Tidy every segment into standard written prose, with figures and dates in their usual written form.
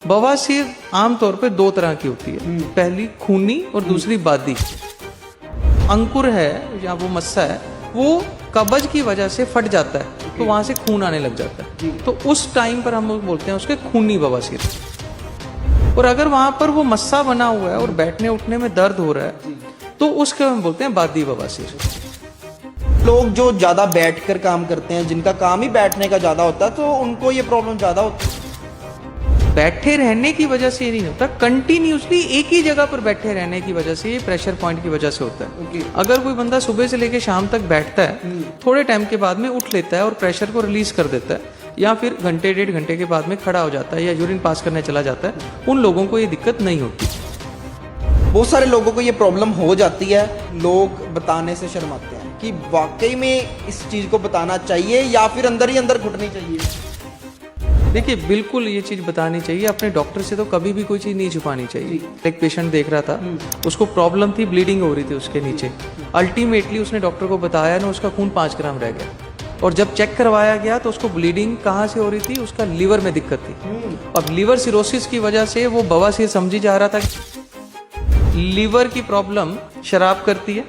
बवासीर आमतौर पे दो तरह की होती है, पहली खूनी और दूसरी बादी। अंकुर है या वो मस्सा है, वो कब्ज की वजह से फट जाता है तो वहां से खून आने लग जाता है, तो उस टाइम पर हम लोग बोलते हैं उसके खूनी बवासीर। और अगर वहां पर वो मस्सा बना हुआ है और बैठने उठने में दर्द हो रहा है तो उसके हम बोलते हैं बादी बवासीर। लोग जो ज्यादा बैठकर काम करते हैं, जिनका काम ही बैठने का ज्यादा होता है, तो उनको ये प्रॉब्लम ज्यादा होती है। बैठे रहने की वजह से ये नहीं होता, कंटिन्यूसली एक ही जगह पर बैठे रहने की वजह से, ये प्रेशर पॉइंट की वजह से होता है। अगर कोई बंदा सुबह से लेकर शाम तक बैठता है, थोड़े टाइम के बाद में उठ लेता है और प्रेशर को रिलीज कर देता है, या फिर घंटे डेढ़ घंटे के बाद में खड़ा हो जाता है या यूरिन पास करने चला जाता है, उन लोगों को ये दिक्कत नहीं होती। बहुत सारे लोगों को ये प्रॉब्लम हो जाती है, लोग बताने से शर्माते हैं कि वाकई में इस चीज को बताना चाहिए या फिर अंदर ही अंदर घुटनी चाहिए। देखिए, बिल्कुल ये चीज़ बतानी चाहिए। अपने डॉक्टर से तो कभी भी कोई चीज़ नहीं छुपानी चाहिए। एक पेशेंट देख रहा था, उसको प्रॉब्लम थी, ब्लीडिंग हो रही थी उसके नीचे। अल्टीमेटली उसने डॉक्टर को बताया ना, उसका खून 5 ग्राम रह गया, और जब चेक करवाया गया तो उसको ब्लीडिंग कहाँ से हो रही थी, उसका लीवर में दिक्कत थी। अब लीवर सिरोसिस की वजह से वो बवासीर समझी जा रहा था। लीवर की प्रॉब्लम शराब करती है,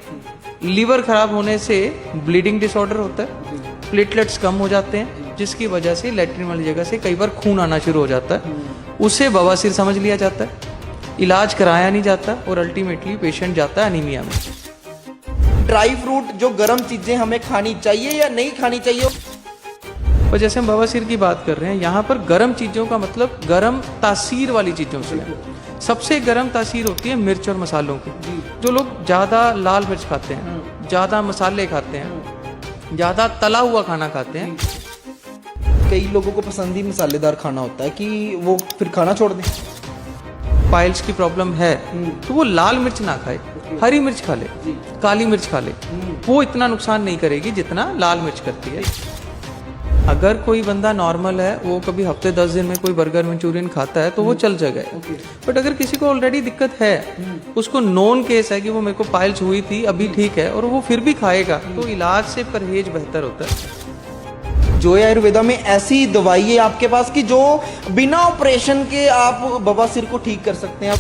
लीवर खराब होने से ब्लीडिंग डिसऑर्डर होता है, प्लेटलेट्स कम हो जाते हैं, जिसकी वजह से लैट्रिन वाली जगह से कई बार खून आना शुरू हो जाता है। उसे बवासीर समझ लिया जाता है, इलाज कराया नहीं जाता और अल्टीमेटली पेशेंट जाता है एनीमिया में। ड्राई फ्रूट, जो गर्म चीजें हमें खानी चाहिए या नहीं खानी चाहिए? और जैसे हम बवासीर की बात कर रहे हैं, यहाँ पर गर्म चीज़ों का मतलब गर्म तासीर वाली चीज़ों से है। सबसे गर्म तासीर होती है मिर्च और मसालों की। जो लोग ज़्यादा लाल मिर्च खाते हैं, ज़्यादा मसाले खाते हैं, ज़्यादा तला हुआ खाना खाते हैं, कई लोगों को पसंद ही मसालेदार खाना होता है कि वो फिर खाना छोड़ दें। पाइल्स की प्रॉब्लम है तो वो लाल मिर्च ना खाए, हरी मिर्च खा ले, काली मिर्च खा ले, वो इतना नुकसान नहीं करेगी जितना लाल मिर्च करती है। अगर कोई बंदा नॉर्मल है, वो कभी हफ्ते 10 दिन में कोई बर्गर मंचूरियन खाता है तो वो चल जाएगा। बट अगर किसी को ऑलरेडी दिक्कत है, उसको नॉन केस है कि वो मेरे को पाइल्स हुई थी, अभी ठीक है, और वो फिर भी खाएगा, तो इलाज से परहेज बेहतर होता है। जोया आयुर्वेदा में ऐसी दवाई है आपके पास कि जो बिना ऑपरेशन के आप बवासीर को ठीक कर सकते हैं।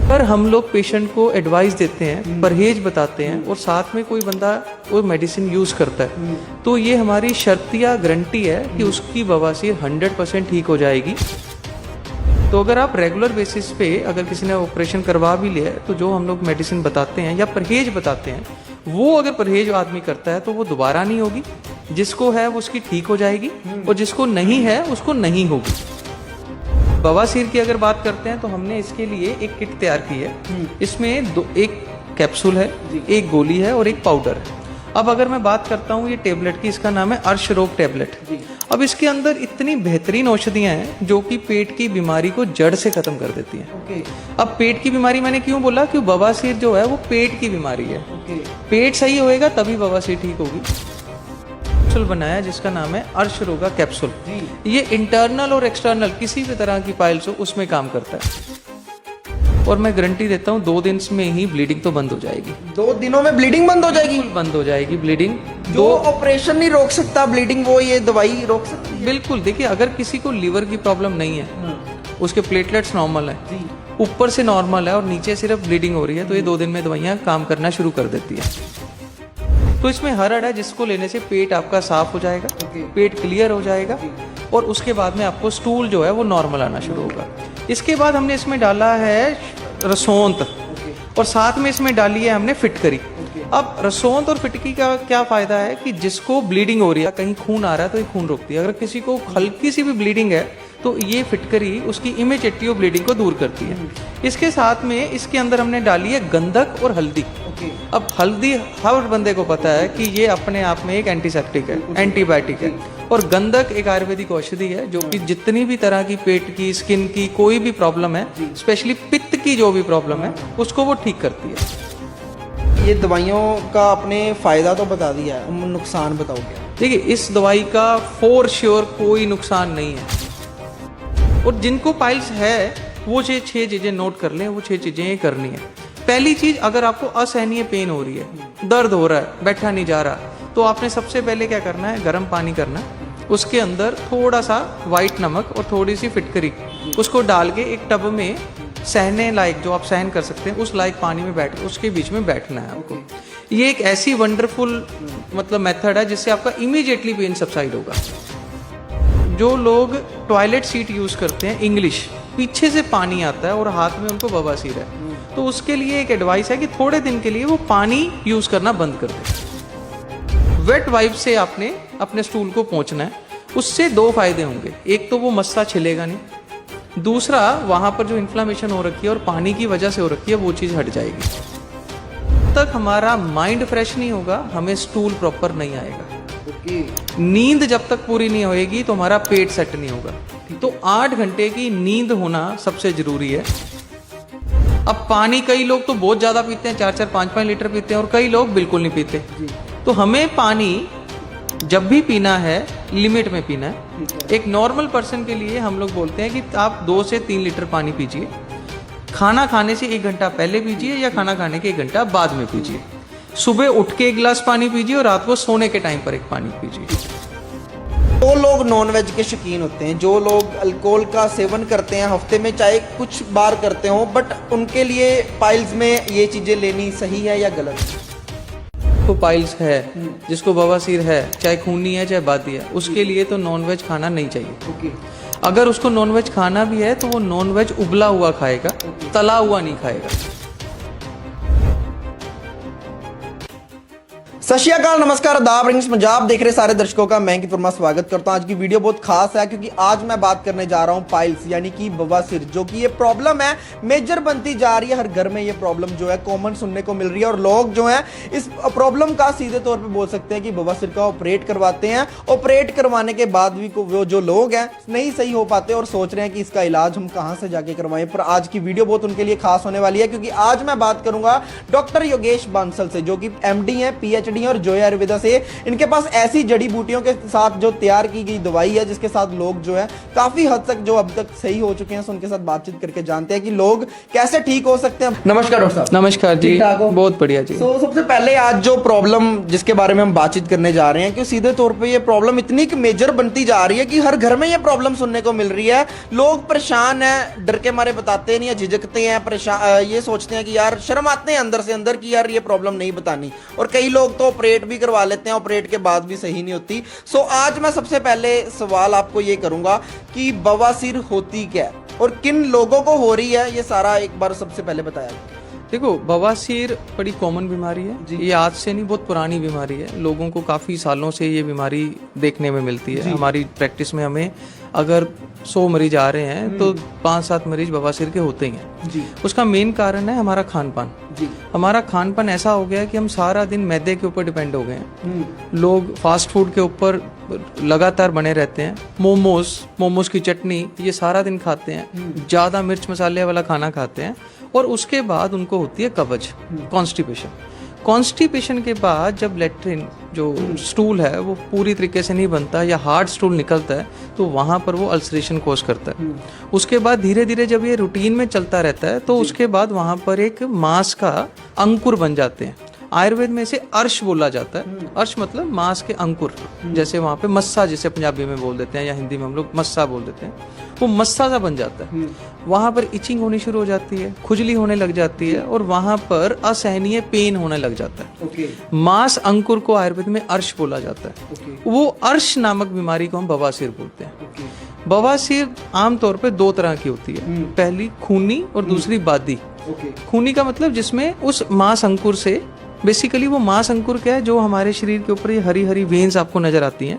पर हम लोग पेशेंट को एडवाइस देते हैं, परहेज बताते हैं, और साथ में कोई बंदा वो मेडिसिन यूज करता है, तो ये हमारी शर्तिया गारंटी है कि उसकी बवासीर 100% ठीक हो जाएगी। तो अगर आप रेगुलर बेसिस पे, अगर किसी ने ऑपरेशन करवा भी लिया है, तो जो हम लोग मेडिसिन बताते हैं या परहेज बताते हैं, वो अगर परहेज आदमी करता है तो वो दोबारा नहीं होगी। जिसको है वो उसकी ठीक हो जाएगी, और जिसको नहीं है उसको नहीं होगी। बवासीर की अगर बात करते हैं तो हमने इसके लिए एक किट तैयार की है। इसमें एक कैप्सूल है, एक गोली है और एक पाउडर है। अब अगर मैं बात करता हूँ ये टेबलेट की, इसका नाम है अर्श रोग टेबलेट। अब इसके अंदर इतनी बेहतरीन औषधियाँ हैं जो कि पेट की बीमारी को जड़ से खत्म कर देती हैं। अब पेट की बीमारी मैंने क्यों बोला, कि बवासीर जो है वो पेट की बीमारी है। पेट सही होएगा तभी बवासीर ठीक होगी। कैप्सूल बनाया जिसका नाम है अर्श रोगा कैप्सूल। ये इंटरनल और एक्सटर्नल किसी भी तरह की पाइल्स हो उसमें काम करता है, और मैं गारंटी देता हूँ 2 दिन में ही ब्लीडिंग तो बंद हो जाएगी। 2 दिनों में ब्लीडिंग बंद हो जाएगी? बंद हो जाएगी ब्लीडिंग। जो ऑपरेशन नहीं रोक सकता ब्लीडिंग, वो ये दवाई रोक सकती है? बिल्कुल। देखिए, अगर किसी को लीवर की प्रॉब्लम नहीं है, उसके प्लेटलेट्स नॉर्मल है, ऊपर से नॉर्मल है और नीचे सिर्फ ब्लीडिंग हो रही है, तो ये 2 दिन में दवाइयाँ काम करना शुरू कर देती है। तो इसमें हर अड़ है जिसको लेने से पेट आपका साफ हो जाएगा, पेट क्लियर हो जाएगा, और उसके बाद में आपको स्टूल जो है वो नॉर्मल आना शुरू होगा। इसके बाद हमने इसमें डाला है रसोंत, और साथ में इसमें डाली है हमने फिटकरी। अब रसोंत और फिटकी का क्या फायदा है कि जिसको ब्लीडिंग हो रही है, कहीं खून आ रहा है तो ये खून रोकती है। अगर किसी को हल्की सी भी ब्लीडिंग है तो ये फिटकरी उसकी इमीडिएटली ब्लीडिंग को दूर करती है। इसके साथ में इसके अंदर हमने डाली है गंधक और हल्दी। अब हल्दी हर बंदे को पता है कि ये अपने आप में एक एंटीसेप्टिक है, एंटीबायोटिक है, और गंधक एक आयुर्वेदिक औषधि है जो कि जितनी भी तरह की पेट की, स्किन की कोई भी प्रॉब्लम है, स्पेशली पित्त की जो भी प्रॉब्लम है, उसको वो ठीक करती है। ये दवाइयों का आपने फायदा तो बता दिया है, नुकसान बताओगे? देखिए, इस दवाई का फॉर श्योर कोई नुकसान नहीं है, और जिनको पाइल्स है वो 6 चीजें नोट कर लें, वो 6 चीजें करनी है। पहली चीज, अगर आपको असहनीय पेन हो रही है, दर्द हो रहा है, बैठा नहीं जा रहा, तो आपने सबसे पहले क्या करना है, गर्म पानी करना, उसके अंदर थोड़ा सा व्हाइट नमक और थोड़ी सी फिटकरी उसको डाल के एक टब में सहने लायक, जो आप सहन कर सकते हैं उस लायक पानी में बैठ उसके बीच में बैठना है आपको। ये एक ऐसी वंडरफुल मतलब मेथड है जिससे आपका इमीडिएटली पेन सबसाइड होगा। जो लोग टॉयलेट सीट यूज़ करते हैं इंग्लिश, पीछे से पानी आता है और हाथ में उनको बवासीर है, तो उसके लिए एक एडवाइस है कि थोड़े दिन के लिए वो पानी यूज़ करना बंद कर दें। वेट वाइप से आपने अपने स्टूल को पोंछना है। उससे दो फायदे होंगे, एक तो वो मस्सा छिलेगा नहीं, दूसरा वहाँ पर जो इन्फ्लामेशन हो रखी है और पानी की वजह से हो रखी है वो चीज़ हट जाएगी। तक हमारा माइंड फ्रेश नहीं होगा, हमें स्टूल प्रॉपर नहीं आएगा। नींद जब तक पूरी नहीं होएगी तो हमारा पेट सेट नहीं होगा। तो 8 घंटे की नींद होना सबसे जरूरी है। अब पानी कई लोग तो बहुत ज़्यादा पीते हैं, 4-4, 5-5 लीटर पीते हैं और कई लोग बिल्कुल नहीं पीते। तो हमें पानी जब भी पीना है लिमिट में पीना है। एक नॉर्मल पर्सन के लिए हम लोग बोलते हैं कि आप 2 से 3 लीटर पानी पीजिए। खाना खाने से 1 घंटा पहले पीजिए या खाना खाने के 1 घंटा बाद में पीजिए। सुबह उठ के 1 गिलास पानी पीजिए और रात को सोने के टाइम पर 1 पानी पीजिए। जो लोग नॉनवेज के शौकीन होते हैं, जो लोग अल्कोहल का सेवन करते हैं, हफ्ते में चाहे कुछ बार करते हो, बट उनके लिए पाइल्स में ये चीज़ें लेनी सही है या गलत? तो पाइल्स है, जिसको बवासीर है, चाहे खूनी है चाहे बादी है, उसके लिए तो नॉनवेज खाना नहीं चाहिए। अगर उसको नॉनवेज खाना भी है तो वो नॉनवेज उबला हुआ खाएगा, तला हुआ नहीं खाएगा। सत श्री अकाल, नमस्कार, आदाब, रिंग्स पंजाब देख रहे सारे दर्शकों का मैं अंकित वर्मा स्वागत करता हूं। आज की वीडियो बहुत खास है क्योंकि आज मैं बात करने जा रहा हूं पाइल्स यानी कि बवासीर, जो कि ये प्रॉब्लम है मेजर बनती जा रही है। हर घर में ये प्रॉब्लम जो है कॉमन सुनने को मिल रही है और लोग जो है इस प्रॉब्लम का सीधे तौर पे बोल सकते हैं कि बवासीर का ऑपरेट करवाते हैं। ऑपरेट करवाने के बाद भी वो जो लोग हैं नहीं सही हो पाते और सोच रहे हैं कि इसका इलाज हम कहाँ से जाके करवाएं। पर आज की वीडियो बहुत उनके लिए खास होने वाली है क्योंकि आज मैं बात करूंगा डॉक्टर योगेश बांसल से, जो कि MD है, PhD और जोया आयुर्वेदा से। इनके पास ऐसी जड़ी बूटियों के साथ जो तैयार की गई दवाई है जिसके साथ लोग जो है काफी हद तक जो अब तक सही हो चुके हैं। उनके साथ बातचीत करके जानते हैं कि लोग कैसे ठीक हो सकते हैं। नमस्कार डॉक्टर साहब। नमस्कार जी, बहुत बढ़िया जी। तो सबसे पहले आज जो प्रॉब्लम जिसके बारे में हम बातचीत करने जा रहे हैं कि सीधे तौर पे ये प्रॉब्लम इतनी मेजर बनती जा रही है कि हर घर में ये प्रॉब्लम सुनने को मिल रही है। लोग परेशान हैं, डर के मारे बताते नहीं है, झिझकते हैं, परेशान ये सोचते हैं कि यार शर्म आते हैं अंदर से अंदर कि यार ये प्रॉब्लम नहीं बतानी। और कई लोग तो ऑपरेट भी करवा लेते हैं, ऑपरेट के बाद भी सही नहीं होती। सो आज मैं सबसे पहले सवाल आपको ये करूंगा कि बवासीर होती क्या है और किन लोगों को हो रही है, ये सारा एक बार सबसे पहले बताया। देखो, बवासीर बड़ी कॉमन बीमारी है। ये आज से नहीं, बहुत पुरानी बीमारी है। लोगों को काफ़ी सालों से ये बीमारी देखने में मिलती है। हमारी प्रैक्टिस में हमें अगर 100 मरीज आ रहे हैं तो 5-7 मरीज बवासीर के होते ही हैं जी। उसका मेन कारण है हमारा खान पान जी। हमारा खान पान ऐसा हो गया है कि हम सारा दिन मैदे के ऊपर डिपेंड हो गए हैं। लोग फास्ट फूड के ऊपर लगातार बने रहते हैं। मोमोज की चटनी ये सारा दिन खाते हैं, ज़्यादा मिर्च मसाले वाला खाना खाते हैं और उसके बाद उनको होती है कब्ज, कॉन्स्टिपेशन के बाद जब लेट्रिन जो स्टूल है वो पूरी तरीके से नहीं बनता या हार्ड स्टूल निकलता है तो वहाँ पर वो अल्सरेशन कोज करता है। उसके बाद धीरे धीरे जब ये रूटीन में चलता रहता है तो उसके बाद वहाँ पर एक मांस का अंकुर बन जाते हैं। आयुर्वेद में इसे अर्श बोला जाता है। अर्श मतलब मांस के अंकुर, जैसे वहाँ पे मस्सा, जैसे पंजाबी में बोल देते हैं या हिंदी में हम लोग मस्सा बोल देते हैं, वो मस्सा सा बन जाता है। वहाँ पर इचिंग होनी शुरू हो जाती है, खुजली होने लग जाती है और वहाँ पर असहनीय पेन होने लग जाता है। मांस अंकुर को आयुर्वेद में अर्श बोला जाता है। वो अर्श नामक बीमारी को हम बवासीर बोलते हैं। बवासीर आमतौर पर 2 तरह की होती है, पहली खूनी और दूसरी बादी। खूनी का मतलब जिसमें उस मांस अंकुर से, बेसिकली वो मांस अंकुर क्या है, जो हमारे शरीर के ऊपर ये हरी हरी वेन्स आपको नजर आती हैं,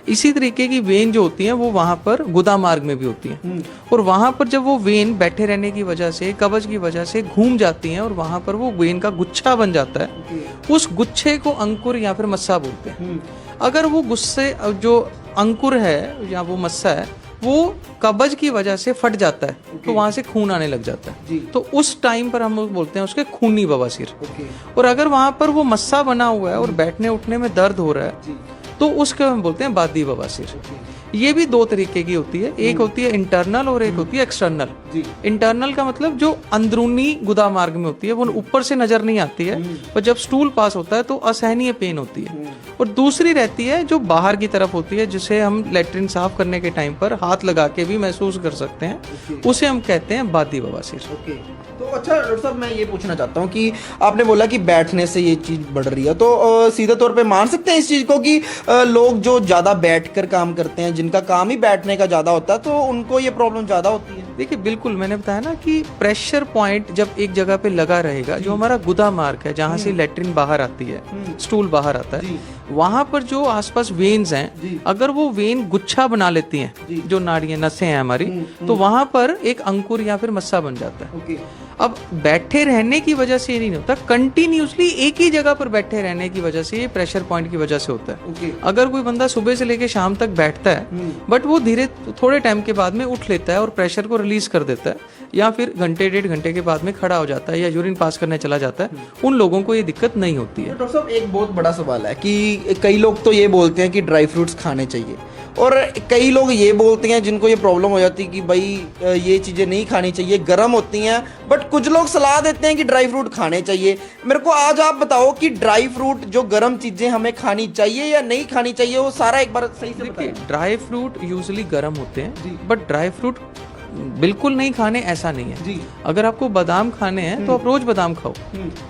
इसी तरीके की वेन जो होती हैं वो वहाँ पर गुदा मार्ग में भी होती हैं। और वहाँ पर जब वो वेन बैठे रहने की वजह से, कब्ज की वजह से घूम जाती हैं और वहाँ पर वो वेन का गुच्छा बन जाता है। उस गुच्छे को अंकुर या फिर मस्सा बोलते हैं। अगर वो गुस्से जो अंकुर है या वो मस्सा है वो कब्ज की वजह से फट जाता है तो वहां से खून आने लग जाता है, तो उस टाइम पर हम बोलते हैं उसके खूनी बवासीर। और अगर वहां पर वो मस्सा बना हुआ है और बैठने उठने में दर्द हो रहा है तो उसके हम बोलते हैं बादी बवासीर। ये भी दो तरीके की होती है, एक होती है इंटरनल और एक होती है एक्सटर्नल। इंटरनल का मतलब जो अंदरूनी गुदा मार्ग में होती है, वो ऊपर से नजर नहीं आती है, पर जब स्टूल पास होता है तो असहनीय पेन होती है। और दूसरी रहती है जो बाहर की तरफ होती है, जिसे हम लेटरिन साफ करने के टाइम पर हाथ लगा के भी महसूस कर सकते हैं, उसे हम कहते हैं बादी बवासीर। तो अच्छा डॉक्टर साहब, मैं ये पूछना चाहता हूँ कि आपने बोला कि बैठने से ये चीज़ बढ़ रही है, तो सीधे तौर पे मान सकते हैं इस चीज़ को कि लोग जो ज़्यादा बैठकर काम करते हैं, जिनका काम ही बैठने का ज़्यादा होता है, तो उनको ये प्रॉब्लम ज़्यादा होती है? देखिए बिल्कुल, मैंने बताया ना कि प्रेशर पॉइंट जब एक जगह पे लगा रहेगा, जो हमारा गुदा मार्ग है जहाँ से लेटरिन बाहर आती है, स्टूल बाहर आता है, वहां पर जो आसपास वेन्स हैं, अगर वो वेन गुच्छा बना लेती हैं, जो नाड़ियां नसें हैं हमारी, तो वहां पर एक अंकुर या फिर मस्सा बन जाता है। अब बैठे रहने की वजह से ये नहीं होता, कंटिन्यूसली एक ही जगह पर बैठे रहने की वजह से ये प्रेशर पॉइंट की वजह से होता है। अगर कोई बंदा सुबह से लेकर शाम तक बैठता है, बट वो थोड़े टाइम के बाद में उठ लेता है और प्रेशर को रिलीज कर देता है, या फिर घंटे 1.5 घंटे के बाद में खड़ा हो जाता है या यूरिन पास करने चला जाता है, उन लोगों को ये दिक्कत नहीं होती है। डॉक्टर साहब, एक बहुत बड़ा सवाल है कि कई लोग तो ये बोलते हैं कि ड्राई फ्रूट्स खाने चाहिए, और कई लोग ये बोलते हैं जिनको ये प्रॉब्लम हो जाती है कि भाई ये चीज़ें नहीं खानी चाहिए, गर्म होती हैं, बट कुछ लोग सलाह देते हैं कि ड्राई फ्रूट खाने चाहिए। मेरे को आज आप बताओ कि ड्राई फ्रूट जो गर्म चीज़ें हमें खानी चाहिए या नहीं खानी चाहिए, वो सारा एक बार सही से बताइए। ड्राई फ्रूट यूजुअली गर्म होते हैं, बट ड्राई फ्रूट बिल्कुल नहीं खाने ऐसा नहीं है जी। अगर आपको बादाम खाने हैं तो आप रोज बादाम खाओ,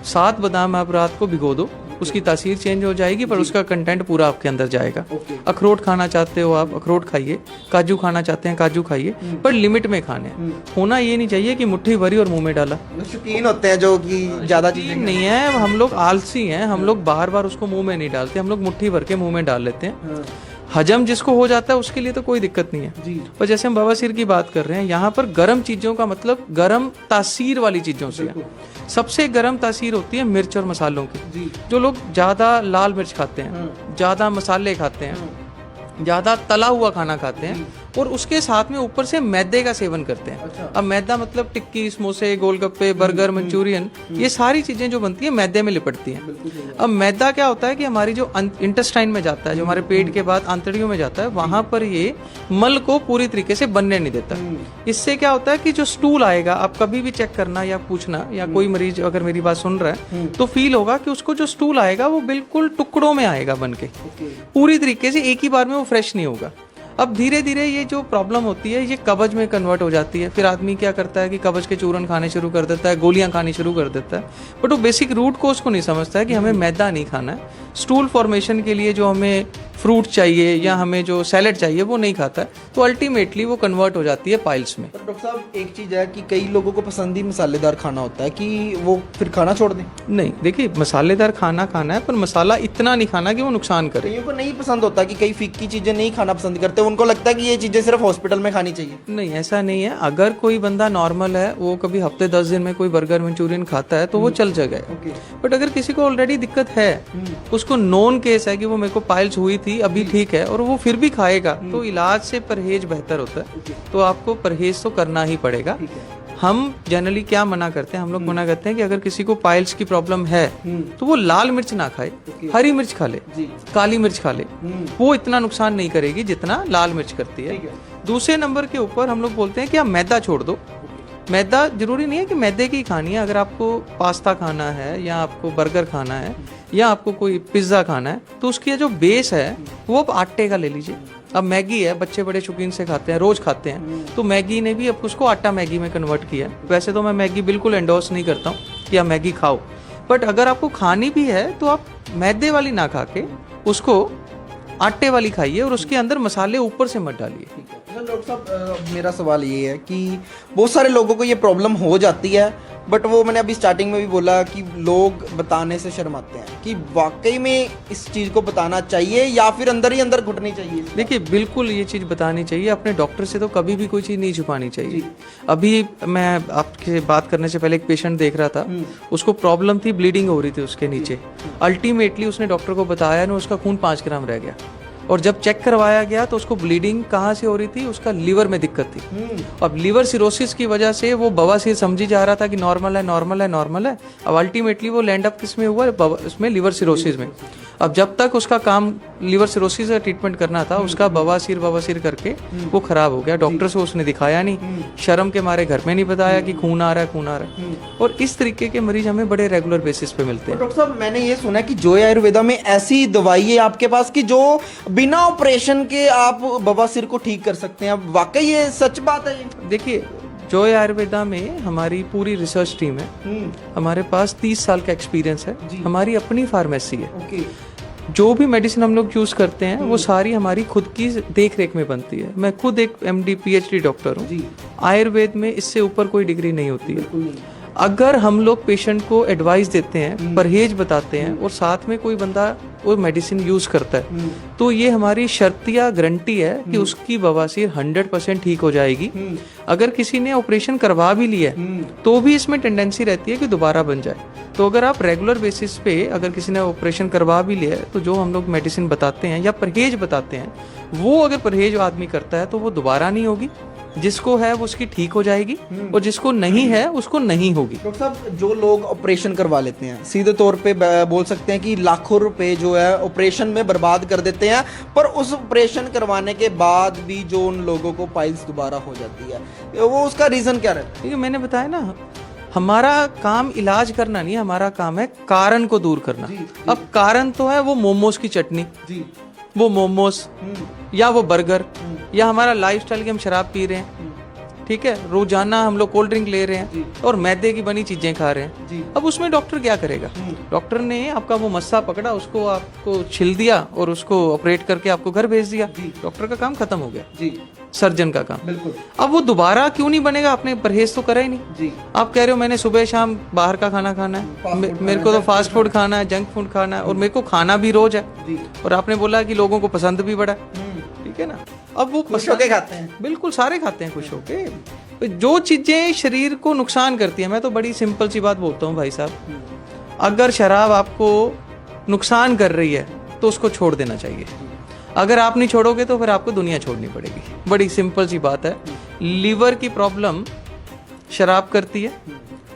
7 बादाम आप रात को भिगो दो, उसकी तासीर चेंज हो जाएगी, पर उसका कंटेंट पूरा आपके अंदर जाएगा। अखरोट खाना चाहते हो आप, अखरोट खाइए, काजू खाना चाहते हैं काजू खाइए, पर लिमिट में खाने। होना ये नहीं चाहिए कि मुट्ठी भरी और मुंह में डाला। शौकीन होते हैं जो कि ज्यादा चीजें नहीं है, हम लोग आलसी हैं, हम लोग बार बार उसको मुंह में नहीं डालते, हम लोग मुट्ठी भर के मुंह में डाल लेते हैं। हजम जिसको हो जाता है उसके लिए तो कोई दिक्कत नहीं है जी। पर जैसे हम बवासीर की बात कर रहे हैं, यहाँ पर गर्म चीजों का मतलब गर्म तासीर वाली चीजों से है। सबसे गर्म तासीर होती है मिर्च और मसालों की। जो लोग ज्यादा लाल मिर्च खाते हैं, ज्यादा मसाले खाते हैं, ज्यादा तला हुआ खाना खाते हैं, और उसके साथ में ऊपर से मैदे का सेवन करते हैं। अच्छा। अब मैदा मतलब टिक्की, समोसे, गोलगप्पे, बर्गर, मंचूरियन, ये सारी चीजें जो बनती है मैदे में लिपटती हैं। अब मैदा क्या होता है कि हमारी जो इंटेस्टाइन में जाता है, जो हमारे पेट के बाद आंतड़ियों में जाता है, वहां पर ये मल को पूरी तरीके से बनने नहीं देता। इससे क्या होता है कि जो स्टूल आएगा, आप कभी भी चेक करना या पूछना, या कोई मरीज अगर मेरी बात सुन रहा है तो फील होगा कि उसको जो स्टूल आएगा वो बिल्कुल टुकड़ों में आएगा बन के, पूरी तरीके से एक ही बार में वो फ्रेश नहीं होगा। अब धीरे धीरे ये जो प्रॉब्लम होती है ये कब्ज में कन्वर्ट हो जाती है। फिर आदमी क्या करता है कि कब्ज के चूरन खाने शुरू कर देता है, गोलियां खानी शुरू कर देता है, बट वो बेसिक रूट कोज को नहीं समझता है कि हमें मैदा नहीं खाना है। स्टूल फॉर्मेशन के लिए जो हमें फ्रूट चाहिए या हमें जो सैलेड चाहिए वो नहीं खाता है, तो अल्टीमेटली वो कन्वर्ट हो जाती है पाइल्स में। डॉक्टर साहब, एक चीज़ है कि कई लोगों को पसंद ही मसालेदार खाना होता है, कि वो फिर खाना छोड़ दें? नहीं, देखिए मसालेदार खाना खाना है, पर मसाला इतना नहीं खाना कि वो नुकसान करे। कईयों को नहीं पसंद होता, कि कई फीकी चीज़ें नहीं खाना पसंद करते, उनको लगता है कि ये चीज़ें सिर्फ हॉस्पिटल में खानी चाहिए। नहीं, ऐसा नहीं है। अगर कोई बंदा नॉर्मल है, वो कभी हफ्ते 10 दिन में कोई बर्गर मंचूरियन खाता है तो वो चल जाएगा। बट अगर किसी को ऑलरेडी दिक्कत है, उसको नॉन केस है कि वो मेरे को पाइल्स हुई थी, अभी ठीक है, और वो फिर भी खाएगा, तो इलाज से परहेज बेहतर होता है। तो आपको परहेज तो करना ही पड़ेगा। हम जनरली क्या मना करते हैं, हम लोग मना करते हैं कि अगर किसी को पाइल्स की प्रॉब्लम है तो वो लाल मिर्च ना खाए, हरी मिर्च खा ले, काली मिर्च खा ले, वो इतना नुकसान नहीं करेगी जितना लाल मिर्च करती है। दूसरे नंबर के ऊपर हम लोग बोलते हैं कि आप मैदा छोड़ दो। मैदा जरूरी नहीं है कि मैदे की खानी है। अगर आपको पास्ता खाना है, या आपको बर्गर खाना है, या आपको कोई पिज्ज़ा खाना है, तो उसकी जो बेस है वो आप आटे का ले लीजिए। अब मैगी है, बच्चे बड़े शौकीन से खाते हैं, रोज खाते हैं, तो मैगी ने भी अब उसको आटा मैगी में कन्वर्ट किया है। वैसे तो मैं मैगी बिल्कुल एंडोर्स नहीं करता हूँ कि आप मैगी खाओ, बट अगर आपको खानी भी है तो आप मैदे वाली ना खा के उसको आटे वाली खाइए, और उसके अंदर मसाले ऊपर से मत डालिए। डॉक्टर साहब, मेरा सवाल ये है कि बहुत सारे लोगों को ये प्रॉब्लम हो जाती है, बट वो मैंने अभी स्टार्टिंग में भी बोला कि लोग बताने से शर्माते हैं, कि वाकई में इस चीज़ को बताना चाहिए या फिर अंदर ही अंदर घुटनी चाहिए? देखिए, बिल्कुल ये चीज़ बतानी चाहिए। अपने डॉक्टर से तो कभी भी कोई चीज़ नहीं छुपानी चाहिए। अभी मैं आपके बात करने से पहले एक पेशेंट देख रहा था, उसको प्रॉब्लम थी, ब्लीडिंग हो रही थी उसके नीचे। अल्टीमेटली उसने डॉक्टर को बताया ना, उसका खून 5 ग्राम रह गया, और जब चेक करवाया गया तो उसको ब्लीडिंग कहाँ से हो रही थी, उसका लीवर में दिक्कत थी। अब लीवर सिरोसिस की वजह से वो बवासीर समझी जा रहा था कि नॉर्मल है, नॉर्मल है, नॉर्मल है। अब अल्टीमेटली वो लैंड अप किस में हुआ, इसमें लीवर सिरोसिस में। अब जब तक उसका काम लीवर सिरोसिस का ट्रीटमेंट करना था, उसका बवासीर करके वो खराब हो गया। डॉक्टर से उसने दिखाया नहीं, शर्म के मारे घर में नहीं बताया कि खून आ रहा है। और इस तरीके के मरीज हमें बड़े रेगुलर बेसिस पे मिलते हैं। डॉक्टर साहब, मैंने ये सुना है कि जोय आयुर्वेदा में ऐसी दवाई है आपके पास कि जो बिना ऑपरेशन के आप बवासीर को ठीक कर सकते हैं। अब वाकई ये सच बात है? देखिए, जोय आयुर्वेदा में हमारी पूरी रिसर्च टीम है, हमारे पास 30 साल का एक्सपीरियंस है, हमारी अपनी फार्मेसी है। ओके। जो भी मेडिसिन हम लोग यूज करते हैं वो सारी हमारी खुद की देख रेख में बनती है। मैं खुद एक MD PhD डॉक्टर हूँ। आयुर्वेद में इससे ऊपर कोई डिग्री नहीं होती है। अगर हम लोग पेशेंट को एडवाइस देते हैं, परहेज बताते हैं और साथ में कोई बंदा वो मेडिसिन यूज करता है, तो ये हमारी शर्तिया गारंटी है कि उसकी बवासीर 100% ठीक हो जाएगी। अगर किसी ने ऑपरेशन करवा भी लिया तो भी इसमें टेंडेंसी रहती है कि दोबारा बन जाए। तो अगर आप रेगुलर बेसिस पे अगर किसी ने ऑपरेशन करवा भी लिया है, तो जो हम लोग मेडिसिन बताते हैं या परहेज बताते हैं, वो अगर परहेज आदमी करता है तो वो दोबारा नहीं होगी। जिसको है वो उसकी ठीक हो जाएगी और जिसको नहीं है उसको नहीं होगी। डॉक्टर साहब, जो लोग ऑपरेशन करवा लेते हैं, सीधे तौर पे बोल सकते हैं कि लाखों रुपए जो है ऑपरेशन में बर्बाद कर देते हैं, पर उस ऑपरेशन करवाने के बाद भी जो उन लोगों को पाइल्स दोबारा हो जाती है, वो उसका रीजन क्या रहता है? ठीक है, मैंने बताया ना, हमारा काम इलाज करना नहीं है, हमारा काम है कारण को दूर करना। अब कारण तो है वो मोमोज की चटनी, वो मोमोज या वो बर्गर, या हमारा लाइफस्टाइल की हम शराब पी रहे हैं, ठीक है, रोजाना हम लोग कोल्ड ड्रिंक ले रहे हैं और मैदे की बनी चीजें खा रहे हैं। अब उसमें डॉक्टर क्या करेगा? डॉक्टर ने आपका वो मस्सा पकड़ा, उसको आपको छिल दिया और उसको ऑपरेट करके आपको घर भेज दिया। डॉक्टर का काम खत्म हो गया, सर्जन का काम। बिल्कुल। अब वो दोबारा क्यों नहीं बनेगा? आपने परहेज तो करा ही नहीं। आप कह रहे हो मैंने सुबह शाम बाहर का खाना खाना है, मेरे को तो फास्ट फूड खाना है, जंक फूड खाना है, और मेरे को खाना भी रोज है, और आपने बोला कि लोगों को पसंद भी बड़ा है, ठीक है ना। अब वो खुश होके खाते हैं, बिल्कुल सारे खाते हैं खुश होके। जो चीजें शरीर को नुकसान करती है, मैं तो बड़ी सिंपल सी बात बोलता हूँ भाई साहब, अगर शराब आपको नुकसान कर रही है तो उसको छोड़ देना चाहिए। अगर आप नहीं छोड़ोगे तो फिर आपको दुनिया छोड़नी पड़ेगी। बड़ी सिंपल सी बात है। लीवर की प्रॉब्लम शराब करती है,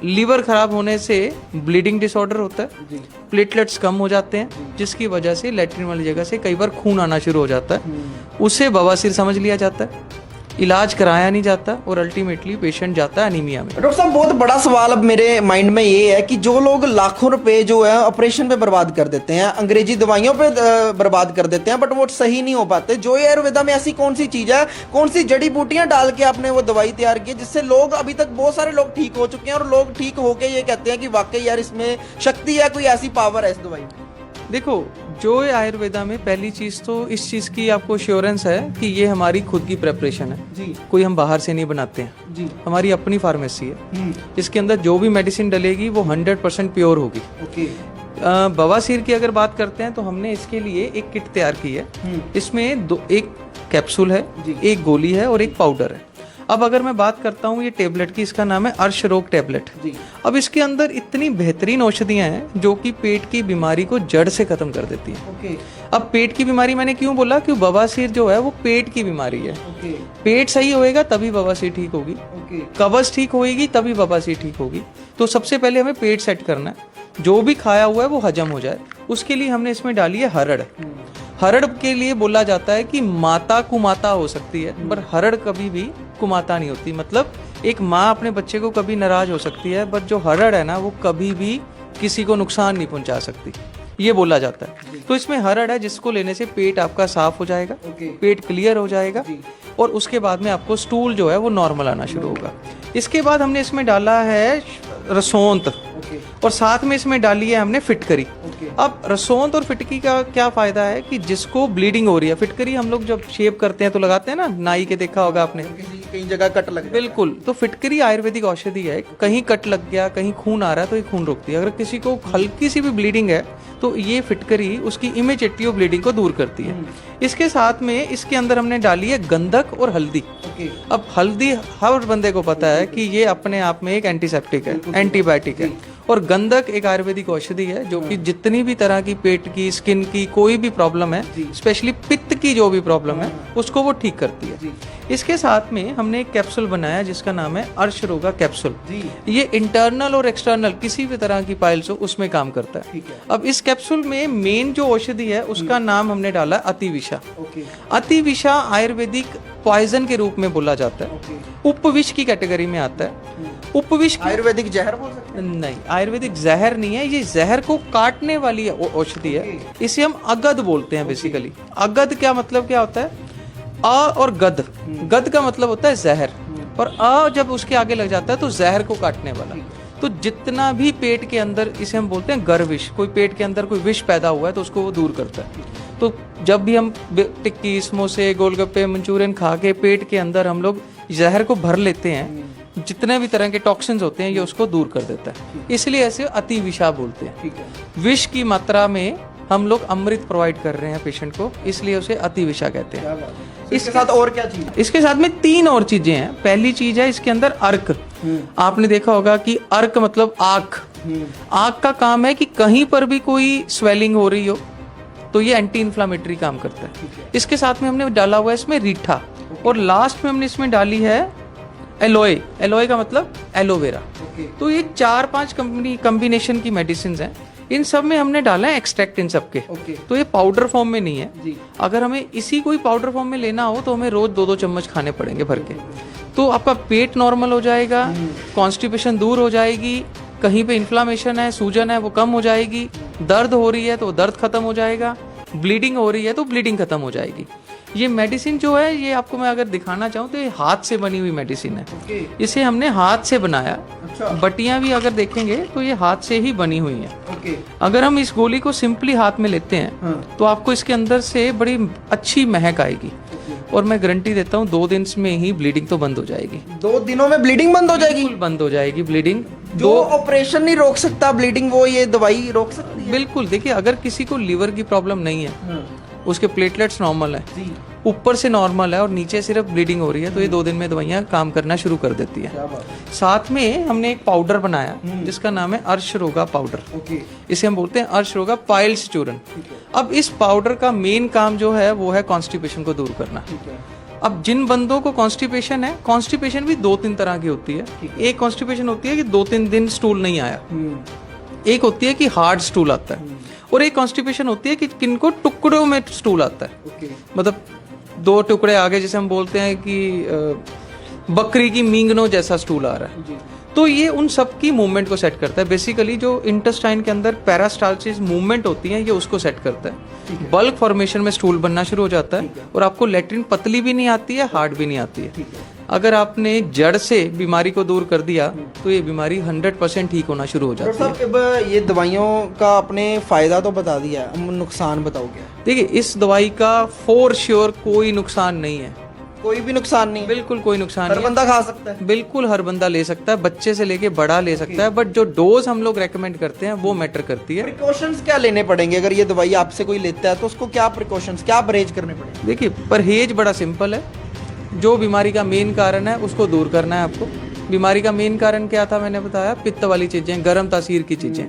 लीवर खराब होने से ब्लीडिंग डिसऑर्डर होता है, प्लेटलेट्स कम हो जाते हैं, जिसकी वजह से लैट्रिन वाली जगह से कई बार खून आना शुरू हो जाता है, उसे बवासीर समझ लिया जाता है, इलाज कराया नहीं जाता और अल्टीमेटली पेशेंट जाता है एनीमिया में। डॉक्टर साहब, बहुत बड़ा सवाल अब मेरे माइंड में ये है कि जो लोग लाखों रुपए जो है ऑपरेशन पे बर्बाद कर देते हैं, अंग्रेजी दवाइयों पे बर्बाद कर देते हैं, बट वो सही नहीं हो पाते। जो आयुर्वेदा में ऐसी कौन सी चीज है, कौन सी जड़ी बूटियां डाल के आपने वो दवाई तैयार की जिससे लोग अभी तक बहुत सारे लोग ठीक हो चुके हैं, और लोग ठीक होके ये कहते हैं कि वाकई यार इसमें शक्ति है, कोई ऐसी पावर है इस दवाई में? देखो, जो आयुर्वेदा में पहली चीज तो इस चीज की आपको श्योरेंस है कि ये हमारी खुद की प्रेपरेशन है, कोई हम बाहर से नहीं बनाते हैं, हमारी अपनी फार्मेसी है। इसके अंदर जो भी मेडिसिन डलेगी वो 100% प्योर होगी। बवासीर की अगर बात करते हैं तो हमने इसके लिए एक किट तैयार की है। इसमें एक कैप्सूल है, एक गोली है और एक पाउडर है। अब अगर मैं बात करता हूँ ये टेबलेट की, इसका नाम है अर्श रोग टेबलेट। अब इसके अंदर इतनी बेहतरीन औषधियां हैं जो कि पेट की बीमारी को जड़ से खत्म कर देती हैं। अब पेट की बीमारी मैंने क्यों बोला? कि बवासीर जो है वो पेट की बीमारी है। पेट सही होएगा तभी बवासीर ठीक होगी, कब्ज ठीक होएगी तभी बवासीर ठीक होगी। तो सबसे पहले हमें पेट सेट करना है, जो भी खाया हुआ है वो हजम हो जाए। उसके लिए हमने इसमें डाली है हरड़। हरड़ के लिए बोला जाता है कि माता कुमाता हो सकती है, पर हरड़ कभी भी कुमाता नहीं होती। मतलब एक माँ अपने बच्चे को कभी नाराज हो सकती है, बट जो हरड़ है ना वो कभी भी किसी को नुकसान नहीं पहुंचा सकती, ये बोला जाता है। तो इसमें हरड़ है जिसको लेने से पेट आपका साफ हो जाएगा, पेट क्लियर हो जाएगा, और उसके बाद में आपको स्टूल जो है वो नॉर्मल आना शुरू होगा। इसके बाद हमने इसमें डाला है रसोंत, और साथ में इसमें डाली है हमने फिटकरी। अब रसोंत और फिटकी का क्या फायदा है कि जिसको ब्लीडिंग हो रही है, फिटकरी हम लोग जब शेव करते हैं तो लगाते हैं ना, नाई के देखा होगा आपने, कहीं जगह कट लग गया। बिल्कुल, तो फिटकरी आयुर्वेदिक औषधि है। कहीं कट लग गया, कहीं खून आ रहा है तो ये खून रोकती है। अगर किसी को हल्की सी भी ब्लीडिंग है तो ये फिटकरी उसकी इमीडिएटली वो ब्लीडिंग को दूर करती है। इसके साथ में इसके अंदर हमने डाली है गंधक और हल्दी। अब हल्दी हर बंदे को पता है कि ये अपने आप में एक एंटीसेप्टिक है, एंटीबायोटिक है, और गंधक एक आयुर्वेदिक औषधि है जो कि जितनी भी तरह की पेट की, स्किन की कोई भी प्रॉब्लम है, स्पेशली पित्त की जो भी प्रॉब्लम है उसको वो ठीक करती है। इसके साथ में हमने एक कैप्सूल बनाया जिसका नाम है अर्शरोगा कैप्सूल। ये इंटरनल और एक्सटर्नल किसी भी तरह की पाइल्स हो उसमें काम करता है। अब इस कैप्सूल में मेन जो औषधि है उसका नाम हमने डाला अतिविषा। अतिविषा आयुर्वेदिक पॉइजन के रूप में बोला जाता है, उपविष की कैटेगरी में आता है। उपविष आयुर्वेदिक जहर बोल सकते हैं? नहीं, आयुर्वेदिक जहर नहीं है, ये जहर को काटने वाली औषधि है। इसे हम अगध बोलते हैं बेसिकली। अगध क्या मतलब क्या होता है? अ और गध, गध का मतलब होता है जहर, और अ जब उसके आगे लग जाता है तो जहर को काटने वाला। तो जितना भी पेट के अंदर, इसे हम बोलते हैं गर्विष, कोई पेट के अंदर कोई विष पैदा हुआ है तो उसको वो दूर करता है। तो जब भी हम टिक्की, समोसे, गोलगप्पे, मंचूरियन खा के पेट के अंदर हम लोग जहर को भर लेते हैं, जितने भी तरह के टॉक्सिन्स होते हैं ये उसको दूर कर देता है। इसलिए ऐसे अति विषा बोलते हैं। विष की मात्रा में हम लोग अमृत प्रोवाइड कर रहे हैं पेशेंट को, इसलिए उसे अति विषा कहते हैं। इसके साथ और क्या चीज? इसके साथ में 3 और चीजें हैं। पहली चीज है इसके अंदर अर्क। आपने देखा होगा कि अर्क मतलब आँख। आँख का काम है कि कहीं पर भी कोई स्वेलिंग हो रही हो तो ये एंटी इन्फ्लामेटरी काम करता है। इसके साथ में हमने डाला हुआ है इसमें रीठा, और लास्ट में हमने इसमें डाली है एलोए। एलोए का मतलब एलोवेरा। तो ये 4-5 कॉम्बिनेशन की मेडिसिन हैं। इन सब में हमने डाला है एक्सट्रैक्ट इन सब के। तो ये पाउडर फॉर्म में नहीं है। अगर हमें इसी को ही पाउडर फॉर्म में लेना हो तो हमें रोज 2-2 चम्मच खाने पड़ेंगे भर के। तो आपका पेट नॉर्मल हो जाएगा, कॉन्स्टिपेशन दूर हो जाएगी, कहीं पे इन्फ्लामेशन है, सूजन है वो कम हो जाएगी, दर्द हो रही है तो दर्द खत्म हो जाएगा, ब्लीडिंग हो रही है तो ब्लीडिंग खत्म हो जाएगी। ये मेडिसिन जो है ये आपको मैं अगर दिखाना चाहूँ तो ये हाथ से बनी हुई मेडिसिन है। इसे हमने हाथ से बनाया। बटियां भी अगर देखेंगे तो ये हाथ से ही बनी हुई है। अगर हम इस गोली को सिंपली हाथ में लेते हैं तो आपको इसके अंदर से बड़ी अच्छी महक आएगी, और मैं गारंटी देता हूँ 2 दिन में ही ब्लीडिंग तो बंद हो जाएगी। 2 दिनों में ब्लीडिंग बंद हो जाएगी? बिल्कुल बंद हो जाएगी ब्लीडिंग। जो ऑपरेशन नहीं रोक सकता ब्लीडिंग, वो ये दवाई रोक सकती है? बिल्कुल। देखिए, अगर किसी को लीवर की प्रॉब्लम नहीं है, उसके प्लेटलेट्स नॉर्मल है, ऊपर से नॉर्मल है और नीचे सिर्फ ब्लीडिंग हो रही है, तो ये 2 दिन में दवाइयाँ काम करना शुरू कर देती है। साथ में हमने एक पाउडर बनाया जिसका नाम है अर्शरोगा पाउडर। इसे हम बोलते हैं अर्शरोगा पाइल्स चूर्ण। अब इस पाउडर का मेन काम जो है वो है कॉन्स्टिपेशन को दूर करना। अब जिन बंदों को कॉन्स्टिपेशन है, कॉन्स्टिपेशन भी 2-3 तरह की होती है। एक कॉन्स्टिपेशन होती है कि 2-3 दिन स्टूल नहीं आया, एक होती है कि हार्ड स्टूल आता है, और एक कॉन्स्टिपेशन होती है कि किनको टुकड़ों में स्टूल आता है। मतलब 2 टुकड़े आगे, जैसे हम बोलते हैं कि बकरी की मींगनों जैसा स्टूल आ रहा है। तो ये उन सब की मूवमेंट को सेट करता है। बेसिकली जो इंटेस्टाइन के अंदर पैरास्टाल्सिस मूवमेंट होती है ये उसको सेट करता है। बल्क फॉर्मेशन में स्टूल बनना शुरू हो जाता है, और आपको लेट्रिन पतली भी नहीं आती है, हार्ड भी नहीं आती है। अगर आपने जड़ से बीमारी को दूर कर दिया तो ये बीमारी 100% ठीक होना शुरू हो जाती है। डॉक्टर साहब, ये दवाइयों का आपने फायदा तो बता दिया, हम नुकसान बताओगे? देखिए, इस दवाई का फॉर श्योर कोई नुकसान नहीं है। कोई भी नुकसान नहीं? बिल्कुल कोई नुकसान नहीं। हर बंदा खा सकता है? बिल्कुल हर बंदा ले सकता है, बच्चे से लेके बड़ा ले सकता है, बट जो डोज हम लोग रेकमेंड करते हैं वो मैटर करती है। प्रिकॉशंस क्या लेने पड़ेंगे? अगर ये दवाई आपसे कोई लेता है तो उसको क्या प्रिकॉशंस, क्या परहेज करने पड़ेंगे? देखिए, परहेज बड़ा सिंपल है। जो बीमारी का मेन कारण है उसको दूर करना है आपको। बीमारी का मेन कारण क्या था, मैंने बताया, पित्त वाली चीजें, गर्म तासीर की चीजें।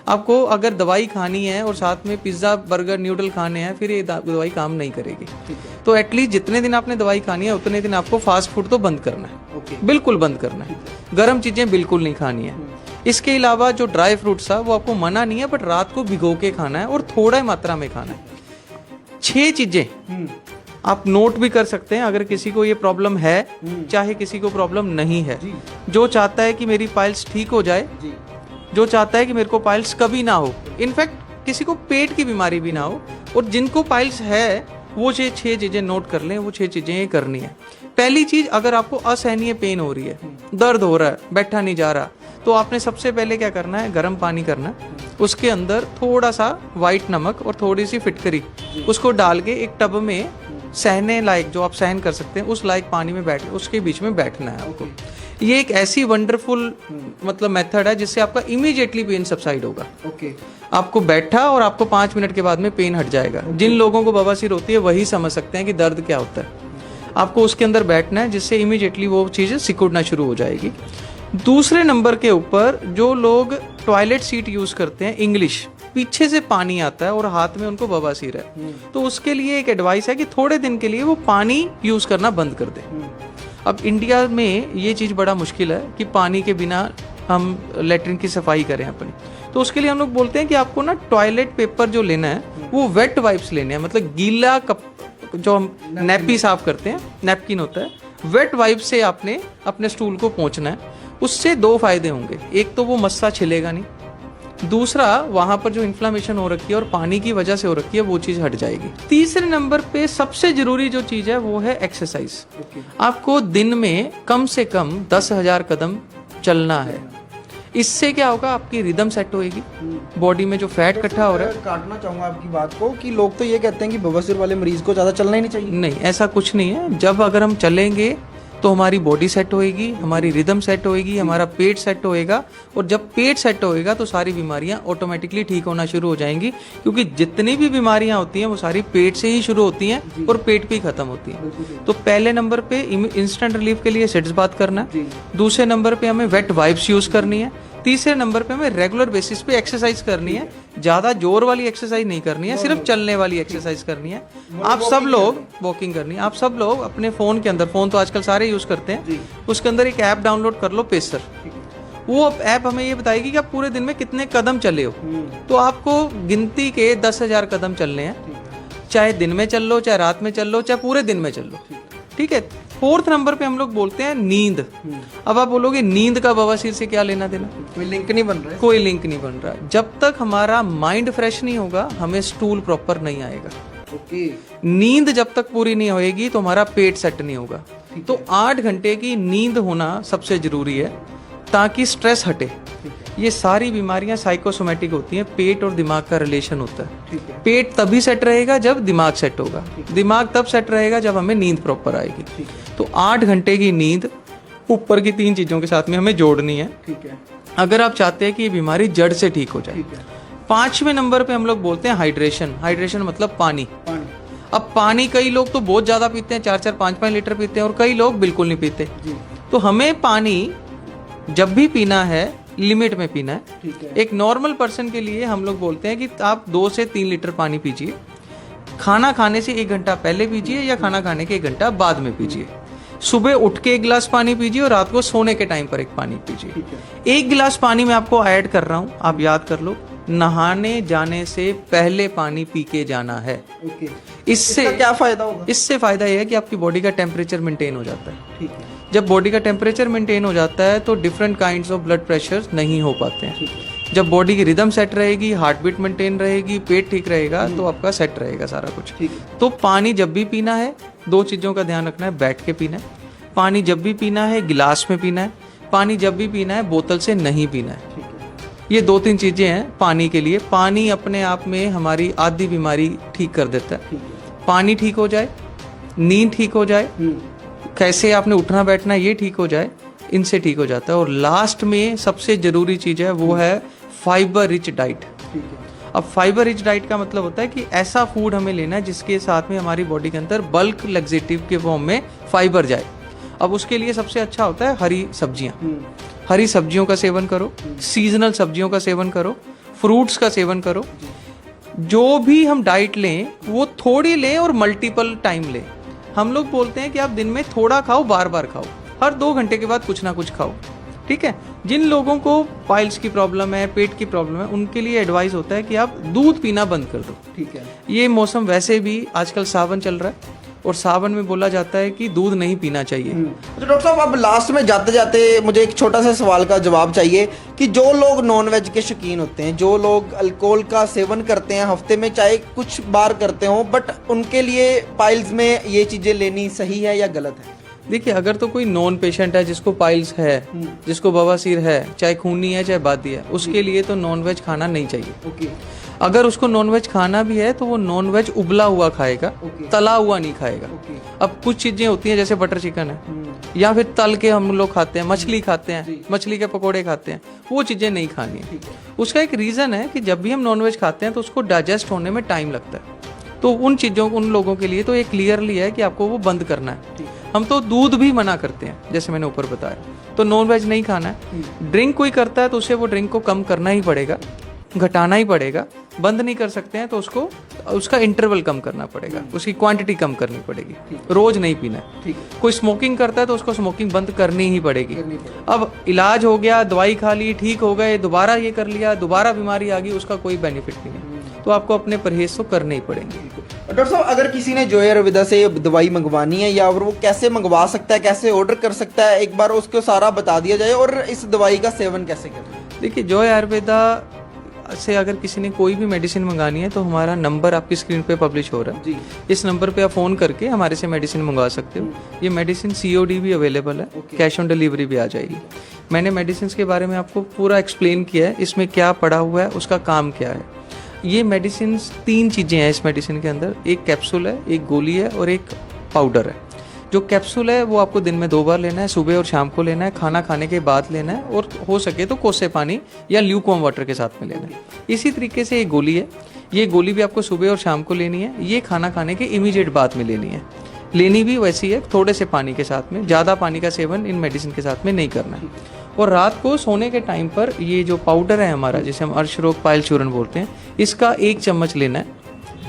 आपको अगर दवाई खानी है और साथ में पिज्जा, बर्गर, न्यूडल खाने हैं, फिर ये दवाई काम नहीं करेगी। तो एटलीस्ट जितने दिन आपने दवाई खानी है उतने दिन आपको फास्ट फूड तो बंद करना है, बिल्कुल बंद करना है। गर्म चीजें बिल्कुल नहीं खानी है। इसके अलावा जो ड्राई फ्रूट्स था वो आपको मना नहीं है, बट रात को भिगो के खाना है और थोड़ा मात्रा में खाना है। 6 चीजें आप नोट भी कर सकते हैं अगर किसी को ये प्रॉब्लम है, चाहे किसी को प्रॉब्लम नहीं है। जो चाहता है कि मेरी पाइल्स ठीक हो जाए, जो चाहता है कि मेरे को पाइल्स कभी ना हो, इनफैक्ट किसी को पेट की बीमारी भी ना हो, और जिनको पाइल्स है वो 6 चीजें नोट कर लें। वो 6 चीजें ये करनी है। पहली चीज, अगर आपको असहनीय पेन हो रही है, दर्द हो रहा है, बैठा नहीं जा रहा, तो आपने सबसे पहले क्या करना है, गर्म पानी करना है, उसके अंदर थोड़ा सा वाइट नमक और थोड़ी सी फिटकरी उसको डाल के एक टब में सहने लायक, जो आप सहन कर सकते हैं उस लायक पानी में बैठ, उसके बीच में बैठना है आपको। ये एक ऐसी वंडरफुल मतलब मेथड है जिससे आपका इमीडिएटली पेन सबसाइड होगा। आपको बैठा और आपको 5 मिनट के बाद में पेन हट जाएगा। जिन लोगों को बवासीर होती है वही समझ सकते हैं कि दर्द क्या होता है। आपको उसके अंदर बैठना है, जिससे इमीडिएटली वो चीज़ सिकुड़ना शुरू हो जाएगी। दूसरे नंबर के ऊपर जो लोग टॉयलेट सीट यूज़ करते हैं, इंग्लिश, पीछे से पानी आता है और हाथ में उनको बवासीर है, तो उसके लिए एक एडवाइस है कि थोड़े दिन के लिए वो पानी यूज़ करना बंद कर दें। अब इंडिया में ये चीज़ बड़ा मुश्किल है कि पानी के बिना हम लेटरिन की सफाई करें अपनी, तो उसके लिए हम लोग बोलते हैं कि आपको ना टॉयलेट पेपर जो लेना है वो वेट वाइप्स लेने हैं, मतलब गीला कप जो हम नैपी साफ करते हैं, नैपकिन होता है, वेट वाइप से आपने अपने स्टूल को पोंछना है। उससे दो फायदे होंगे, एक तो वो मस्सा छिलेगा नहीं, दूसरा वहां पर जो इन्फ्लामेशन हो रखी है और पानी की वजह से हो रखी है वो चीज़ हट जाएगी। तीसरे नंबर पे सबसे जरूरी जो चीज़ है वो है एक्सरसाइज। आपको दिन में कम से कम 10,000 कदम चलना है। इससे क्या होगा, आपकी रिदम सेट होएगी, बॉडी में जो फैट इकट्ठा हो रहा है। काटना चाहूंगा आपकी बात को कि लोग तो ये कहते हैं कि बवासीर वाले मरीज को ज़्यादा चलना ही नहीं चाहिए। नहीं, ऐसा कुछ नहीं है। जब अगर हम चलेंगे तो हमारी बॉडी सेट होएगी, हमारी रिदम सेट होएगी, हमारा पेट सेट होएगा, और जब पेट सेट होएगा तो सारी बीमारियां ऑटोमेटिकली ठीक होना शुरू हो जाएंगी, क्योंकि जितनी भी बीमारियां होती हैं वो सारी पेट से ही शुरू होती हैं और पेट पे ही खत्म होती हैं। तो पहले नंबर पे इंस्टेंट रिलीफ के लिए सिट्स बात करना है, दूसरे नंबर पे हमें वेट वाइप्स यूज करनी है, तीसरे नंबर पे हमें रेगुलर बेसिस पे एक्सरसाइज करनी है। ज़्यादा जोर वाली एक्सरसाइज नहीं करनी है, सिर्फ चलने वाली एक्सरसाइज करनी है। आप सब लोग वॉकिंग करनी है। आप सब लोग अपने फ़ोन के अंदर, फ़ोन तो आजकल सारे यूज़ करते हैं, उसके अंदर एक ऐप डाउनलोड कर लो, पेसर। वो ऐप हमें ये बताएगी कि आप पूरे दिन में कितने कदम चले हो। तो आपको गिनती के 10,000 कदम चलने हैं, चाहे दिन में चल लो, चाहे रात में चल लो, चाहे पूरे दिन में चल लो, ठीक है। फोर्थ नंबर पे हम लोग बोलते हैं नींद। अब आप बोलोगे नींद का बवासीर से क्या लेना देना? कोई लिंक नहीं बन रहा है। कोई लिंक नहीं बन रहा। जब तक हमारा माइंड फ्रेश नहीं होगा, हमें स्टूल प्रॉपर नहीं आएगा। नींद जब तक पूरी नहीं होएगी तो हमारा पेट सेट नहीं होगा। तो 8 घंटे की नींद होना सबसे जरूरी है, ताकि स्ट्रेस हटे। ये सारी बीमारियां साइकोसोमेटिक होती हैं, पेट और दिमाग का रिलेशन होता है। पेट तभी सेट रहेगा जब दिमाग सेट होगा, दिमाग तब सेट रहेगा जब हमें नींद प्रॉपर आएगी। तो 8 घंटे की नींद ऊपर की 3 चीजों के साथ में हमें जोड़नी है, अगर आप चाहते हैं कि ये बीमारी जड़ से ठीक हो जाए। 5वें नंबर पे हम लोग बोलते हैं हाइड्रेशन। हाइड्रेशन मतलब पानी। अब पानी कई लोग तो बहुत ज्यादा पीते हैं, 4-4, 5-5 लीटर पीते हैं, और कई लोग बिल्कुल नहीं पीते। तो हमें पानी जब भी पीना है लिमिट में पीना है। एक नॉर्मल पर्सन के लिए हम लोग बोलते हैं कि आप 2 से 3 लीटर पानी पीजिए। खाना खाने से 1 घंटा पहले पीजिए या खाना खाने के 1 घंटा बाद में पीजिए। सुबह उठ के 1 गिलास पानी पीजिए और रात को सोने के टाइम पर 1 पानी पीजिए। 1 गिलास पानी में आपको ऐड कर रहा हूँ, आप याद कर लो, नहाने जाने से पहले पानी पी के जाना है। इससे क्या फायदा होगा? इससे फायदा यह है कि आपकी बॉडी का टेम्परेचर मेंटेन हो जाता है। जब बॉडी का टेम्परेचर मेंटेन हो जाता है तो different kinds of blood pressure नहीं हो पाते हैं। जब बॉडी की रिदम सेट रहेगी, हार्ट बीट मेंटेन रहेगी, पेट ठीक रहेगा, तो आपका सेट रहेगा सारा कुछ। तो पानी जब भी पीना है, 2 चीज़ों का ध्यान रखना है, बैठ के पीना है। पानी जब भी पीना है गिलास में पीना है। पानी जब भी पीना है बोतल से नहीं पीना है। ये 2-3 चीज़ें हैं पानी के लिए। पानी अपने आप में हमारी आधी बीमारी ठीक कर देता है। पानी ठीक हो जाए, नींद ठीक हो जाए, कैसे आपने उठना बैठना ये ठीक हो जाए, इनसे ठीक हो जाता है। और लास्ट में सबसे जरूरी चीज़ है वो है फाइबर रिच डाइट। अब फाइबर रिच डाइट का मतलब होता है कि ऐसा फूड हमें लेना है जिसके साथ में हमारी बॉडी के अंदर बल्क लग्जेटिव के फॉर्म में फाइबर जाए। अब उसके लिए सबसे अच्छा होता है हरी सब्जियां। हरी सब्जियों का सेवन करो, सीजनल सब्जियों का सेवन करो, फ्रूट्स का सेवन करो। जो भी हम डाइट लें वो थोड़ी लें और मल्टीपल टाइम लें। हम लोग बोलते हैं कि आप दिन में थोड़ा खाओ, बार बार खाओ, हर 2 घंटे के बाद कुछ ना कुछ खाओ, ठीक है। जिन लोगों को पाइल्स की प्रॉब्लम है, पेट की प्रॉब्लम है, उनके लिए एडवाइस होता है कि आप दूध पीना बंद कर दो, ठीक है। ये मौसम वैसे भी आजकल सावन चल रहा है और सावन में बोला जाता है कि दूध नहीं पीना चाहिए। तो डॉक्टर साहब, अब लास्ट में जाते जाते मुझे एक छोटा सा सवाल का जवाब चाहिए कि जो लोग नॉनवेज के शौकीन होते हैं, जो लोग अल्कोहल का सेवन करते हैं, हफ्ते में चाहे कुछ बार करते हो, बट उनके लिए पाइल्स में ये चीज़ें लेनी सही है या गलत है? देखिए, अगर तो कोई नॉन पेशेंट है जिसको पाइल्स है, जिसको बवासीर है, चाहे खूनी है चाहे बादी है, उसके लिए तो नॉनवेज खाना नहीं चाहिए। अगर उसको नॉनवेज खाना भी है तो वो नॉनवेज उबला हुआ खाएगा, तला हुआ नहीं खाएगा। अब कुछ चीजें होती हैं जैसे बटर चिकन है, या फिर तल के हम लोग खाते हैं, मछली खाते हैं, मछली के पकोड़े खाते हैं, वो चीजें नहीं खानी है। उसका एक रीजन है कि जब भी हम नॉनवेज खाते हैं तो उसको डाइजेस्ट होने में टाइम लगता है। तो उन चीज़ों उन लोगों के लिए तो ये क्लियरली है कि आपको वो बंद करना है। हम तो दूध भी मना करते हैं, जैसे मैंने ऊपर बताया, तो नॉन वेज नहीं खाना है। ड्रिंक कोई करता है तो उसे वो ड्रिंक को कम करना ही पड़ेगा, घटाना ही पड़ेगा। बंद नहीं कर सकते हैं तो उसका इंटरवल कम करना पड़ेगा, उसकी क्वांटिटी कम करनी पड़ेगी, रोज नहीं पीना है। कोई स्मोकिंग करता है तो उसको स्मोकिंग बंद करनी ही पड़ेगी। अब इलाज हो गया, दवाई खा ली, ठीक हो गए, दोबारा ये कर लिया, दोबारा बीमारी आ गई, उसका कोई बेनिफिट नहीं है। तो आपको अपने परहेज तो करने ही पड़ेंगे। डॉक्टर साहब, अगर किसी ने जॉय आयुर्वेदा से दवाई मंगवानी है या और वो कैसे मंगवा सकता है, कैसे ऑर्डर कर सकता है, एक बार उसको सारा बता दिया जाए, और इस दवाई का सेवन कैसे करें? देखिए, जॉय आयुर्वेदा से अगर किसी ने कोई भी मेडिसिन मंगानी है तो हमारा नंबर आपकी स्क्रीन पे पब्लिश हो रहा है। इस नंबर पे आप फ़ोन करके हमारे से मेडिसिन मंगवा सकते हो। ये मेडिसिन COD भी अवेलेबल है, कैश ऑन डिलीवरी भी आ जाएगी। मैंने मेडिसिन के बारे में आपको पूरा एक्सप्लेन किया है, इसमें क्या पड़ा हुआ है, उसका काम क्या है। ये मेडिसिन 3 चीज़ें हैं इस मेडिसिन के अंदर, एक कैप्सूल है, एक गोली है और एक पाउडर है। जो कैप्सूल है वो आपको दिन में 2 बार लेना है, सुबह और शाम को लेना है, खाना खाने के बाद लेना है, और हो सके तो कोसे पानी या ल्यूकवार्म वाटर के साथ में लेना है। इसी तरीके से ये गोली है, ये गोली भी आपको सुबह और शाम को लेनी है, ये खाना खाने के इमीडिएट बाद में लेनी है। लेनी भी वैसी है, थोड़े से पानी के साथ में, ज़्यादा पानी का सेवन इन मेडिसिन के साथ में नहीं करना है। और रात को सोने के टाइम पर ये जो पाउडर है हमारा, जिसे हम अर्शरोग पायल चूर्ण बोलते हैं, इसका 1 चम्मच लेना है,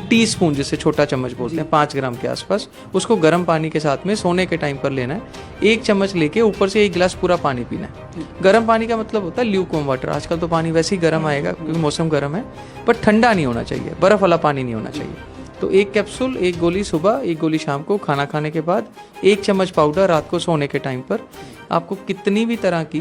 टीस्पून जिसे छोटा चम्मच बोलते हैं, 5 ग्राम के आसपास, उसको गर्म पानी के साथ में सोने के टाइम पर लेना है। 1 चम्मच लेके ऊपर से 1 गिलास पूरा पानी पीना है। गर्म पानी का मतलब होता है ल्यूकवार्म वाटर। आजकल तो पानी वैसे ही गर्म आएगा क्योंकि मौसम गर्म है, बट ठंडा नहीं होना चाहिए, बर्फ़ वाला पानी नहीं होना चाहिए। तो 1 कैप्सूल, 1 गोली सुबह, 1 गोली शाम को खाना खाने के बाद, 1 चम्मच पाउडर रात को सोने के टाइम पर। आपको कितनी भी तरह की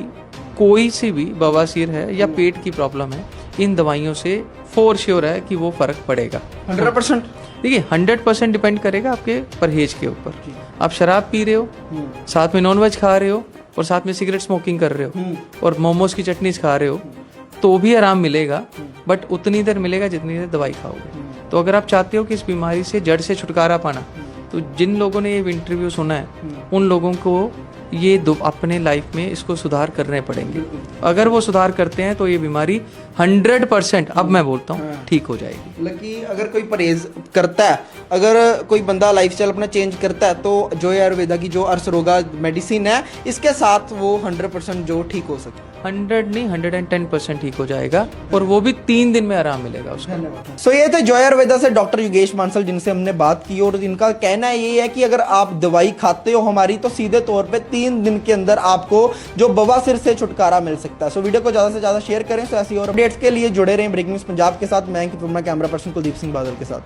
कोई सी भी बवासीर है या पेट की प्रॉब्लम है, इन दवाइयों से फॉर श्योर है कि वो फ़र्क पड़ेगा 100%। देखिए, 100% डिपेंड करेगा आपके परहेज के ऊपर। आप शराब पी रहे हो, साथ में नॉनवेज खा रहे हो, और साथ में सिगरेट स्मोकिंग कर रहे हो, और मोमोज की चटनीज खा रहे हो, तो भी आराम मिलेगा, बट उतनी देर मिलेगा जितनी देर दवाई खाओगे। तो अगर आप चाहते हो कि इस बीमारी से जड़ से छुटकारा पाना, तो जिन लोगों ने ये इंटरव्यू सुना है उन लोगों को ये अपने लाइफ में इसको सुधार करने पड़ेंगे। अगर वो सुधार करते हैं तो ये बीमारी 100%, अब मैं बोलता हूँ, ठीक हो जाएगी। मतलब कि अगर कोई परहेज करता है, अगर कोई बंदा लाइफस्टाइल अपना चेंज करता है, तो जॉय आयुर्वेदा की जो अर्शरोगा मेडिसिन है, इसके साथ वो 100% जो ठीक हो सकता है। 100 नहीं, 110% ठीक हो जाएगा, और वो भी 3 दिन में आराम मिलेगा उसको। सो ये थे जॉय आयुर्वेदा से डॉक्टर योगेश बांसल, जिनसे हमने बात की, और इनका कहना ये है कि अगर आप दवाई खाते हो हमारी, तो सीधे तौर पे 3 दिन के अंदर आपको जो बवासीर से छुटकारा मिल सकता है। सो वीडियो को ज़्यादा से ज़्यादा शेयर करें। सो ऐसी और अपडेट्स के लिए जुड़े रहें ब्रेकिंग न्यूज़ पंजाब के साथ। मैं कैमरा पर्सन कुलदीप सिंह बादल के साथ।